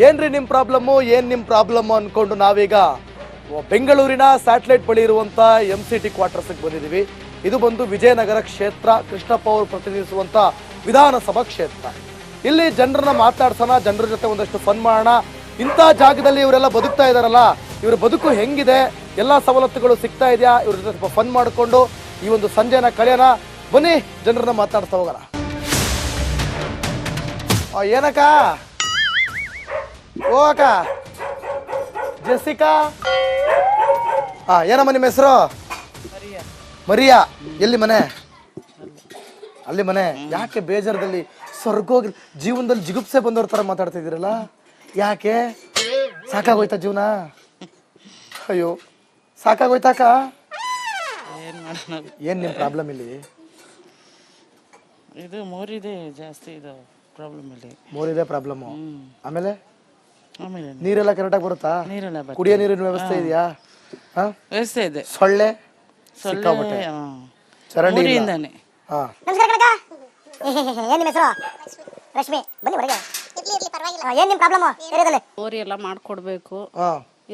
ಏನ್ರಿ ನಿಮ್ಮ ಪ್ರಾಬ್ಲಮ್ಮು ಅನ್ಕೊಂಡು ನಾವೀಗ ಬೆಂಗಳೂರಿನ ಸ್ಯಾಟಲೈಟ್ ಬಳಿ ಇರುವಂತ MCT ಕ್ವಾರ್ಟರ್ಸ್ಗೆ ಬಂದಿದ್ದೀವಿ. ಇದು ಬಂದು ವಿಜಯನಗರ ಕ್ಷೇತ್ರ, ಕೃಷ್ಣಪ್ಪ ಅವರು ಪ್ರತಿನಿಧಿಸುವಂತ ವಿಧಾನಸಭಾ ಕ್ಷೇತ್ರ. ಇಲ್ಲಿ ಜನರನ್ನ ಮಾತಾಡ್ಸೋಣ, ಜನರ ಜೊತೆ ಒಂದಷ್ಟು ಫನ್ ಮಾಡೋಣ. ಇಂಥ ಜಾಗದಲ್ಲಿ ಇವರೆಲ್ಲ ಬದುಕ್ತಾ ಇದಾರಲ್ಲ, ಇವ್ರ ಬದುಕು ಹೆಂಗಿದೆ, ಎಲ್ಲ ಸವಲತ್ತುಗಳು ಸಿಗ್ತಾ ಇದೆಯಾ, ಇವ್ರ ಜೊತೆ ಸ್ವಲ್ಪ ಫನ್ ಮಾಡಿಕೊಂಡು ಈ ಒಂದು ಸಂಜೆನ ಕಳೆಯೋಣ. ಬನ್ನಿ ಜನರನ್ನ ಮಾತಾಡ್ತಾ ಹೋಗೋಣ. ಏನಕ್ಕ, ಓ ಅಕ್ಕ, ಜೆಸಿಕಾ, ಏನಮ್ಮ ನಿಮ್ಮ ಹೆಸರು? ಮರಿಯಾ. ಎಲ್ಲಿ ಮನೆ? ಅಲ್ಲಿ ಮನೆ. ಯಾಕೆ ಬೇಜಾರದಲ್ಲಿ ಸ್ವರ್ಗೋಗಿ ಜೀವನದಲ್ಲಿ ಜಿಗುಪ್ಸೆ ಬಂದವ್ರ ತರ ಮಾತಾಡ್ತಾ ಇದೀರಲ್ಲ, ಯಾಕೆ? ಸಾಕಾಗೋಯ್ತಾ ಜೀವನ? ಅಯ್ಯೋ ಸಾಕಾಗೋಯ್ತಾಕ? ಏನ್ ನಿಮ್ ಪ್ರಾಬ್ಲಮ್ ಇಲ್ಲಿ? ಇದು ಮೋರಿದೆ ಜಾಸ್ತಿ, ಇದು ಪ್ರಾಬ್ಲಮ್ ಇಲ್ಲಿ. ಮೋರಿದೆ ಪ್ರಾಬ್ಲಮ್. ಆಮೇಲೆ ಆಮೇಲೆ ನೀರೆಲ್ಲ ಕರೆಕ್ಟಾಗಿ ಬರುತ್ತಾ? ನೀರೆಲ್ಲ ಕುಡಿಯೋ ನೀರಿನ ವ್ಯವಸ್ಥೆ ಇದೆಯಾ? ವ್ಯವಸ್ಥೆ ಇದೆ. ಸೊಳ್ಳೆ ಸೊಳ್ಳೆ ಚರಂಡಿ ಮೋರಿಯಿಂದಾನೆ. ನಮಸ್ಕಾರ ಕಣಕ. ಏನ್ ನಿಮ್ಮ ಹೆಸರು? ರಶ್ಮಿ. ಬನ್ನಿ ಹೊರಗೆ. ಏನ್ ನಿಮ್ ಪ್ರಾಬ್ಲಮ್ ಏರಿಯಾದಲ್ಲಿ? ಮೋರಿ ಎಲ್ಲ ಮಾಡ್ಕೊಡ್ಬೇಕು,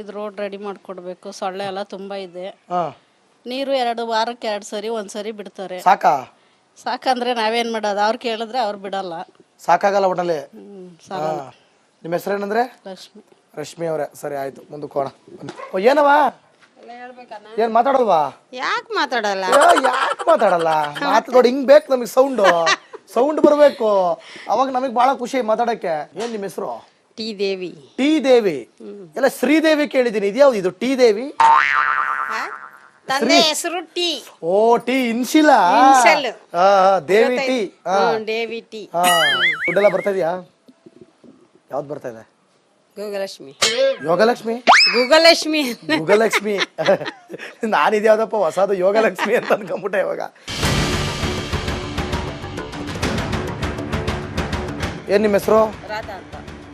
ಇದು ರೋಡ್ ರೆಡಿ ಮಾಡ್ಕೊಡ್ಬೇಕು. ಸೊಳ್ಳೆ ಎಲ್ಲ ತುಂಬಾ ಇದೆ. ನೀರು 2 ವಾರಕ್ಕೆ 2 ಸರಿ ಒಂದ್ಸರಿ ಬಿಡ್ತಾರೆ. ಸಾಕಾ? ಸಾಕಂದ್ರೆ ನಾವೇನ್ ಮಾಡೋದು? ಅವ್ರು ಕೇಳಿದ್ರೆ ಅವ್ರು ಬಿಡಲ್ಲ. ಸಾಕಾಗಲ್ಲ ಒಟ್ಟಲ್ಲಿ. ಸಾಕಲ್ಲ. ನಿಮ್ಮ ಹೆಸರೇನಂದ್ರೆ? ಲಕ್ಷ್ಮಿ. ರಶ್ಮಿ ಅವರೇ. ಸರಿ ಆಯ್ತು, ಮುಂದಕ್ಕೆ ಹೋಗೋಣ. ಏನವ ಏನ್ ಮಾತಾಡಲ್ವಾ? ಯಾಕೆ ಮಾತಾಡಲ್ಲ? ಯಾಕೆ ಮಾತಾಡಲ್ಲ? ಮಾತಾಡೋದು ಹಿಂಗ್ ಬೇಕು ನಮಗೆ, ಸೌಂಡ್ ಬರಬೇಕು, ಅವಾಗ ನಮಗ್ ಬಹಳ ಖುಷಿ ಮಾತಾಡಕ್ಕೆ. ಏನ್ ನಿಮ್ಮ ಹೆಸರು? ಟಿ ದೇವಿ. ಟಿ ದೇವಿ. ಎಲ್ಲ ಶ್ರೀದೇವಿ ಕೇಳಿದೀನಿ, ಇದ್ಯಾವ್ದು ಇದು ಟಿ ದೇವಿ? ತಂದೆ ಹೆಸರು ಟಿ. ಓ T initial. Devi T. Devi T. ದುಡ್ಡೆಲ್ಲ ಬರ್ತಾ ಇದೆಯಾ? ಯಾವ್ದು ಬರ್ತಾ ಇದೆ? ಗೂಗಲಕ್ಷ್ಮಿ. ಯೋಗಲಕ್ಷ್ಮಿ? ಗೂಗಲಕ್ಷ್ಮಿ. ಗೂಗಲಕ್ಷ್ಮಿ. ನಾನಿದ್ಯಾವ್ದಪ್ಪ ಹೊಸದು ಯೋಗಲಕ್ಷ್ಮಿ ಅಂತ ಅನ್ಕೊಂಬಿಟ್ಟೆ ಇವಾಗ. ಏನ್ ನಿಮ್ಮ ಹೆಸರು?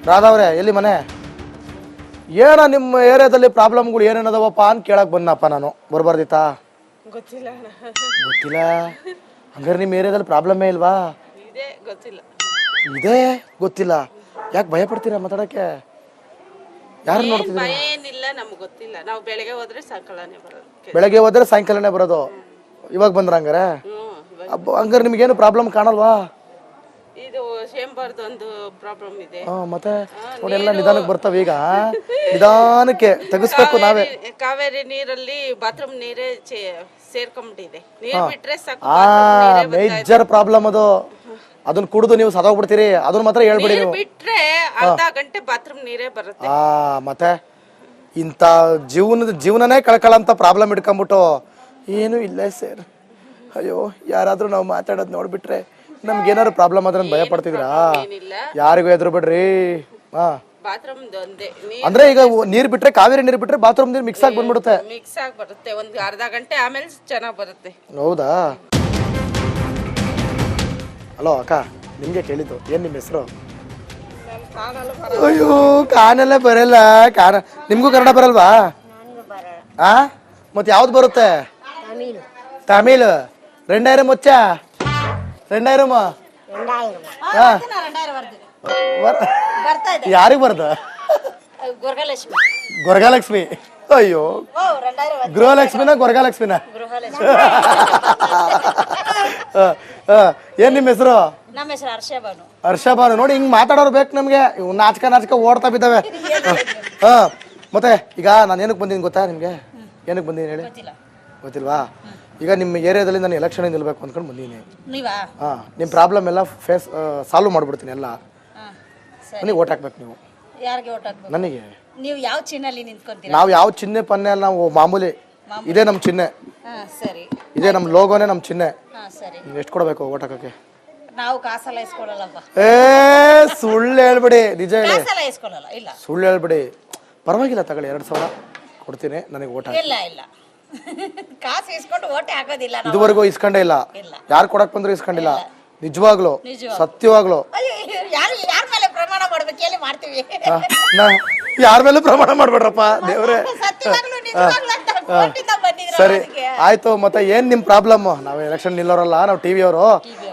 ರಾಧಾ ಅವರೇ. ಎಲ್ಲಿ ಮನೆ? ಏನ ನಿಮ್ಮ ಏರಿಯಾದಲ್ಲಿ ಪ್ರಾಬ್ಲಮ್ಗಳು ಏನೇನದವಪ್ಪ ಅಂತ ಕೇಳಕ್ ಬಂದಪ್ಪ ನಾನು. ಬರ್ಬಾರ್ದಿತ್ತಾ? ಗೊತ್ತಿಲ್ಲ. ಗೊತ್ತಿಲ್ಲ? ಹಂಗಾರೆ ನಿಮ್ಮ ಏರಿಯಾದಲ್ಲಿ ಪ್ರಾಬ್ಲಮ್ಮೇ ಇಲ್ವಾ? ಇದೇ ಗೊತ್ತಿಲ್ಲ. ಯಾಕೆ ಭಯ ಪಡ್ತೀರಾ ಮಾತಾಡಕ್ಕೆ? ಯಾರು ನೋಡ್ತಿದ್ದೀರಾ? ಏನಿಲ್ಲ, ನಮ್ಗೆ ಗೊತ್ತಿಲ್ಲ. ನಾವು ಬೆಳಗ್ಗೆ ಹೋದ್ರೆ ಸಾಯಂಕಾಲನೇ ಬರೋದು. ಬೆಳಗ್ಗೆ ಹೋದ್ರೆ ಸಾಯಂಕಾಲನೇ ಬರೋದು. ಇವಾಗ ಬಂದ್ರ ಹಂಗಾರೆ? ಹಂಗಾರೆ ನಿಮ್ಗೇನು ಪ್ರಾಬ್ಲಮ್ ಕಾಣಲ್ವಾ? ಇದು ಶೇಂಬರ್ದು ಒಂದು ಪ್ರಾಬ್ಲಮ್ ಇದೆ. ಮತ್ತೆ ನೋಡಿ, ಎಲ್ಲ ನಿಧಾನಕ್ಕೆ ಬರ್ತಾವ. ಈಗ ನಿಧಾನಕ್ಕೆ ತೆಗಿಸ್ಬೇಕು ನಾವೇ. ಕಾವೇರಿ ನೀರಲ್ಲಿ ಬಾತ್ರೂಮ್ ನೀರೇ ಸೇರ್ಕೊಂಡ್ಬಿಟ್ಟಿದೆ. ನೀರ್ ಬಿಟ್ರೆ ಸಾಕು. ಮೇಜರ್ ಪ್ರಾಬ್ಲಮ್ ಅದು. ಅದನ್ನ ಕುಡಿದು ನೀವು ಸದೋಗ್ಬಿಡ್ತೀರಿ. ಅದನ್ನ ಮಾತ್ರ ಹೇಳ್ಬಿಡಿ ನೀವು. ಬಿಟ್ರೆ ಅರ್ಧ ಗಂಟೆ ಬಾತ್ರೂಮ್ ನೀರೇ ಬರುತ್ತೆ. ಮತ್ತೆ ಇಂಥ ಜೀವನನೇ ಕಳ್ಕೊಳ್ಳಂತ ಪ್ರಾಬ್ಲಮ್ ಇಟ್ಕೊಂಡ್ಬಿಟ್ಟು ಏನು ಇಲ್ಲ ಸರ್. ಅಯ್ಯೋ, ಯಾರಾದ್ರೂ ನಾವು ಮಾತಾಡೋದು ನೋಡ್ಬಿಟ್ರೆ ನಮ್ಗೇನಾದ್ರು ಪ್ರಾಬ್ಲಮ್ ಆದ್ರೆ ಭಯ ಪಡ್ತಿದ್ರಾ? ಯಾರಿಗೂ ಎದುರು ಬಿಡ್ರಿ. ಬಾತ್ರೂಮ್ ಅಂದ್ರೆ ಈಗ ನೀರ್ ಬಿಟ್ರೆ, ಕಾವೇರಿ ನೀರ್ ಬಿಟ್ರೆ ಬಾತ್ರೂಮ್ ನೀರ್ ಮಿಕ್ಸ್ ಆಗಿ ಬಂದ್ಬಿಡುತ್ತೆ. ಮಿಕ್ಸ್ ಆಗಿ ಬರುತ್ತೆ. ಒಂದು ಅರ್ಧ ಗಂಟೆ ಆಮೇಲೆ ಚೆನ್ನಾಗಿ ಬರುತ್ತೆ. ಹೌದಾ? ಹಲೋ ಅಕ್ಕ, ನಿಮ್ಗೆ ಕೇಳಿದ್ದು. ಏನ್ ನಿಮ್ಮ ಹೆಸರು? ಅಯ್ಯೋ, ಕಾನೆಲ್ಲ ಬರಲ್ಲ. ನಿಮ್ಗೂ ಕನ್ನಡ ಬರಲ್ವಾ? ಮತ್ತೆ ಯಾವ್ದು ಬರುತ್ತೆ? ತಮಿಳ್. 2000 వచ్చా? 2000 ಯಾರಿಗೆ ಬರ್ದ? ಗೊರಗಲಕ್ಷ್ಮಿ. ಅಯ್ಯೋ, ಗೃಹಲಕ್ಷ್ಮಿನ ಗೊರಗಲಕ್ಷ್ಮಿನ? ಏನ್ ನಿಮ್ಮ ಹೆಸರು? ನಮ್ಮ ಹೆಸರು ಹರ್ಷಬಾನು. ಹರ್ಷಬಾನು. ನೋಡಿ, ಹಿಂಗ್ ಮಾತಾಡೋರು ಬೇಕು ನಮ್ಗೆ. ನಾಚಕ ಓಡ್ತಾ ಬಿದ್ದಾವೆ. ಮತ್ತೆ ಈಗ ನಾನು ಏನಕ್ಕೆ ಬಂದೀನಿ ಗೊತ್ತಾ ನಿಮ್ಗೆ? ಏನಕ್ಕೆ ಬಂದೀನಿ ಹೇಳಿ? ಗೊತ್ತಿಲ್ವಾ? ಈಗ ನಿಮ್ಮ ಏರಿಯಾದಲ್ಲಿ ನಾನು ಎಲೆಕ್ಷನ್ ನಿಲ್ಬೇಕು ಅಂದ್ಕೊಂಡು ಬಂದೀನಿ. ನಿಮ್ಮ ಪ್ರಾಬ್ಲಮ್ ಎಲ್ಲ ಸಾಲ್ವ್ ಮಾಡ್ಬಿಡ್ತೀನಿ ಎಲ್ಲ. ನನಗೆ ಓಟ್ ಹಾಕ್ಬೇಕು ನೀವು. ಯಾರಿಗೆ ಓಟ್ ಹಾಕ್ಬೇಕು? ನನಗೆ. ನೀವು ಯಾವ ಚಿಹ್ನೆಯಲ್ಲಿ ನಿಂತ್ಕೊಂತೀರಾ? ನಾವು ಯಾವ ಚಿಹ್ನೆ ಪನ್ನೆ ಅಲ್ಲ, ನಾವು ಮಾಮೂಲಿ. ಇದೇ ನಮ್ಮ ಚಿಹ್ನೆ. ಸರಿ. ಇದೇ ನಮ್ಮ ಲೋಗೋನೇ ನಮ್ಮ ಚಿಹ್ನೆ. ಸರಿ. ಎಷ್ಟು ಕೊಡಬೇಕು ಓಟ್ ಹಾಕಕ್ಕೆ? ನಾವು ಕಾಸೆಲ್ಲ ಇಸ್ಕೊಳ್ಳಲ್ಲಪ್ಪ. ಸುಳ್ಳು ಹೇಳ್ಬಿಡಿ, ನಿಜ ಹೇಳಿ. ಕಾಸೆಲ್ಲ ಇಸ್ಕೊಳ್ಳಲ್ಲ. ಇಲ್ಲ, ಸುಳ್ಳು ಹೇಳ್ಬಿಡಿ. ಪರವಾಗಿಲ್ಲ, ತಗೊಳ್ಳಿ, 2000 ಕೊಡ್ತೀನಿ, ನನಗೆ ಓಟ್ ಹಾಕಿ. ಇಲ್ಲ ಇಲ್ಲ, ಕಾಸು ಇಸ್ಕೊಂಡು ಓಟೆ ಹಾಕೋದಿಲ್ಲ. ಇದುವರೆಗೂ ಇಸ್ಕೊಂಡೇ ಇಲ್ಲ. ಯಾರು ಕೊಡಕ್ ಬಂದ್ರು ಇಸ್ಕೊಂಡಿಲ್ಲ. ನಿಜವಾಗ್ಲು, ಸತ್ಯವಾಗ್ಲು. ಯಾರ ಮೇಲೆ ಪ್ರಮಾಣ ಮಾಡ್ಬೇಕು ಹೇಳಿ? ಮಾಡ್ತೀವಿ. ಯಾರ ಮೇಲೆ ಪ್ರಮಾಣ ಮಾಡ್ಬೇಡ್ರಪ್ಪ ದೇವ್ರೆ. ಸರಿ ಆಯ್ತು. ಮತ್ತೆ ಏನ್ ನಿಮ್ ಪ್ರಾಬ್ಲಮ್? ನಾವು ಎಲೆಕ್ಷನ್ ನಿಲ್ಲೋರಲ್ಲ, ನಾವು ಟಿವಿ ಅವರು.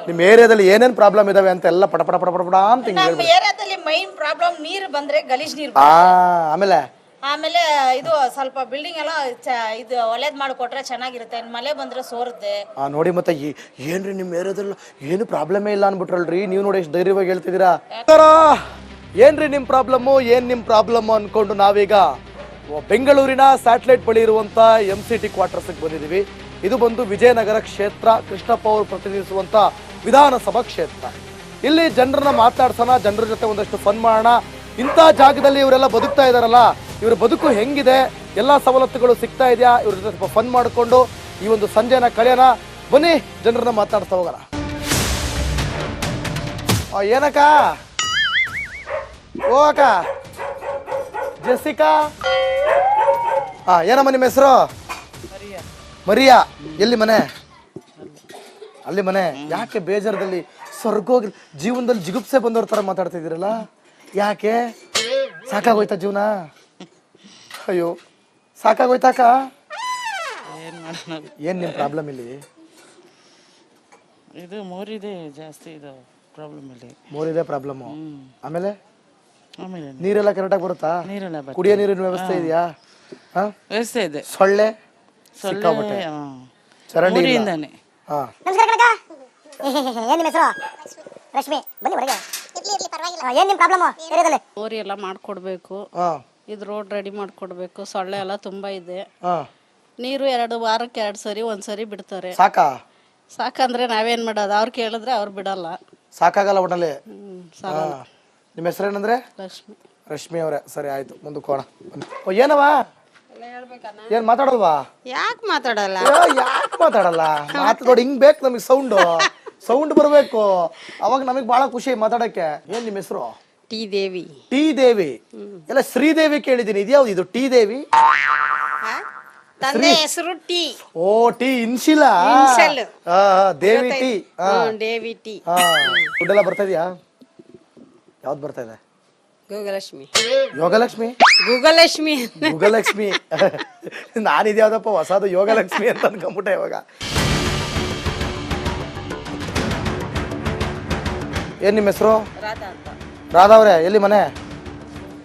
ನಿಮ್ ಏರಿಯಾದಲ್ಲಿ ಏನೇನ್ ಪ್ರಾಬ್ಲಮ್ ಇದಾವೆ ಅಂತ ಎಲ್ಲ ಪಟ ಪಟ ಪಟ ಪಟ ಅಂತ ನಮ್ಮ ಏರಿಯಾದಲ್ಲಿ ಮೈನ್ ಪ್ರಾಬ್ಲಮ್ ನೀರು ಬಂದ್ರೆ ಗಲೀಜ್ ನೀರು ಆಮೇಲೆ ಆಮೇಲೆ ಇದು ಸ್ವಲ್ಪ ಬಿಲ್ಡಿಂಗ್ ಎಲ್ಲ ಇದು ಒಳ್ಳೇದ್ ಮಾಡಿಕೊಟ್ರೆ ಚೆನ್ನಾಗಿರುತ್ತೆ ಮಳೆ ಬಂದ್ರೆ ಸೋರುತ್ತೆ. ನೋಡಿ ಮತ್ತೆ ಏನ್ರಿ ನಿಮ್ಮ ಏರಿಯಾದಲ್ಲಿ ಏನು ಪ್ರಾಬ್ಲಮೇ ಇಲ್ಲ ಅನ್ಬಿಟ್ರಲ್ರಿ ನೀವು ನೋಡಿ ಎಷ್ಟು ಧೈರ್ಯವಾಗಿ ಹೇಳ್ತಿದ್ದೀರಾ. ಏನ್ರಿ ನಿಮ್ಮ ಪ್ರಾಬ್ಲಮ್ಮು ಅನ್ಕೊಂಡು ನಾವೀಗ ಬೆಂಗಳೂರಿನ ಸ್ಯಾಟಲೈಟ್ ಬಳಿ ಇರುವಂತ MCT ಕ್ವಾರ್ಟರ್ಸ್ಗೆ ಬಂದಿದ್ದೀವಿ. ಇದು ಬಂದು ವಿಜಯನಗರ ಕ್ಷೇತ್ರ, ಕೃಷ್ಣಪ್ಪ ಅವರು ಪ್ರತಿನಿಧಿಸುವಂತ ವಿಧಾನಸಭಾ ಕ್ಷೇತ್ರ. ಇಲ್ಲಿ ಜನರನ್ನ ಮಾತಾಡ್ಸೋಣ, ಜನರ ಜೊತೆ ಒಂದಷ್ಟು ಫನ್ ಮಾಡೋಣ. ಇಂಥ ಜಾಗದಲ್ಲಿ ಇವರೆಲ್ಲ ಬದುಕ್ತಾ ಇದಾರಲ್ಲ, ಇವ್ರ ಬದುಕು ಹೆಂಗಿದೆ, ಎಲ್ಲ ಸವಲತ್ತುಗಳು ಸಿಗ್ತಾ ಇದೆಯಾ, ಇವ್ರ ಜೊತೆ ಸ್ವಲ್ಪ ಫನ್ ಮಾಡಿಕೊಂಡು ಈ ಒಂದು ಸಂಜೆನ ಕಳೆಯೋಣ. ಬನ್ನಿ ಜನರನ್ನ ಮಾತಾಡ್ತಾ ಹೋಗೋಣ. ಏನಕ್ಕ, ಓ ಅಕ್ಕ, ಜೆಸಿಕಾ, ಏನಮ್ಮ ನಿಮ್ಮ ಹೆಸರು? ಮರಿಯಾ. ಎಲ್ಲಿ ಮನೆ? ಅಲ್ಲಿ ಮನೆ. ಯಾಕೆ ಬೇಜಾರದಲ್ಲಿ ಸ್ವರ್ಗೋಗಿ ಜೀವನದಲ್ಲಿ ಜಿಗುಪ್ಸೆ ಬಂದವ್ರ ತರ ಮಾತಾಡ್ತಾ ಇದೀರಲ್ಲ, ಯಾಕೆ? ಸಾಕಾಗೋಯ್ತಾ ಜೀವನ? ಅಯ್ಯೋ ಸಾಕಾಗೋಯ್ತಾಕ? ಏನ್ ನಿಮ್ ಪ್ರಾಬ್ಲಮ್ ಇಲ್ಲಿ? ಇದು ಮೋರಿದೆ ಜಾಸ್ತಿ ಇದು ಪ್ರಾಬ್ಲಮ್ ಇಲ್ಲಿ. ಮೋರಿದೆ ಪ್ರಾಬ್ಲಮ್. ಆಮೇಲೆ ಆಮೇಲೆ ನೀರೆಲ್ಲ ಕರೆಕ್ಟಾಗಿ ಬರುತ್ತಾ? ನೀರೆಲ್ಲ ಕುಡಿಯೋ ನೀರಿನ ವ್ಯವಸ್ಥೆ ಇದೆಯಾ? ವ್ಯವಸ್ಥೆ ಇದೆ. ಸೊಳ್ಳೆ ಸೊಳ್ಳೆ ಚರಂಡಿ ಊರಿಂದಾನೆ. ನಮಸ್ಕಾರ ಕಣಕ. ಏನ್ ನಿಮ್ಮ ಹೆಸರು? ರಶ್ಮಿ. ಬನ್ನಿ ಹೊರಗೆ. ಏನ್ ನಿಮ್ ಪ್ರಾಬ್ಲಮ್ ಏರಿಯಾದಲ್ಲಿ? ಬೋರಿ ಎಲ್ಲ ಮಾಡ್ಕೊಡ್ಬೇಕು, ಇದು ರೋಡ್ ರೆಡಿ ಮಾಡ್ಕೊಡ್ಬೇಕು. ಸೊಳ್ಳೆ ಎಲ್ಲ ತುಂಬಾ ಇದೆ. ನೀರು 2 ವಾರಕ್ಕೆ 2 ಸರಿ ಒಂದ್ಸರಿ ಬಿಡ್ತಾರೆ. ಸಾಕಾ? ಸಾಕಂದ್ರೆ ನಾವೇನ್ ಮಾಡೋದು? ಅವ್ರು ಕೇಳಿದ್ರೆ ಅವ್ರು ಬಿಡಲ್ಲ. ಸಾಕಾಗಲ್ಲ ಒಟ್ಟಲ್ಲಿ. ಸಾಕಲ್ಲ. ನಿಮ್ಮ ಹೆಸರೇನಂದ್ರೆ? ಲಕ್ಷ್ಮಿ. ರಶ್ಮಿ ಅವರೇ. ಸರಿ ಆಯ್ತು, ಮುಂದಕ್ಕೆ ಹೋಗೋಣ. ಏನವ ಏನ್ ಮಾತಾಡೋಲ್ವಾ? ಯಾಕೆ ಮಾತಾಡಲ್ಲ? ಯಾಕೆ ಮಾತಾಡಲ್ಲ? ಮಾತಾಡೋದು ಹಿಂಗ್ ಬೇಕು ನಮಗೆ, ಸೌಂಡ್ ಬರಬೇಕು, ಅವಾಗ ನಮಗ್ ಬಹಳ ಖುಷಿ ಮಾತಾಡಕ್ಕೆ. ಏನ್ ನಿಮ್ಮ ಹೆಸರು? ಟಿ ದೇವಿ. ಟಿ ದೇವಿ. ಎಲ್ಲ ಶ್ರೀದೇವಿ ಕೇಳಿದೀನಿ, ಇದ್ಯಾವ್ದು ಇದು ಟಿ ದೇವಿ? ತಂದೆ ಹೆಸರು ಟಿ. ಓ T initial. Devi T. Devi T. ದುಡ್ಡೆಲ್ಲ ಬರ್ತಾ ಇದೆಯಾ? ಯಾವ್ದು ಬರ್ತಾ ಇದೆ? ಗೂಗಲಕ್ಷ್ಮಿ. ಯೋಗಲಕ್ಷ್ಮಿ? ಗೂಗಲಕ್ಷ್ಮಿ. ಗೂಗಲಕ್ಷ್ಮಿ. ನಾನಿದ್ಯಾವ್ದಪ್ಪ ಹೊಸದು ಯೋಗಲಕ್ಷ್ಮಿ ಅಂತ ಅನ್ಕೊಂಬಿಟ್ಟೆ ಇವಾಗ. ಏನ್ ನಿಮ್ಮ ಹೆಸರು? ರಾಧಾ ಅಂತ. ರಾಧಾ ಅವ್ರೆ, ಎಲ್ಲಿ ಮನೆ?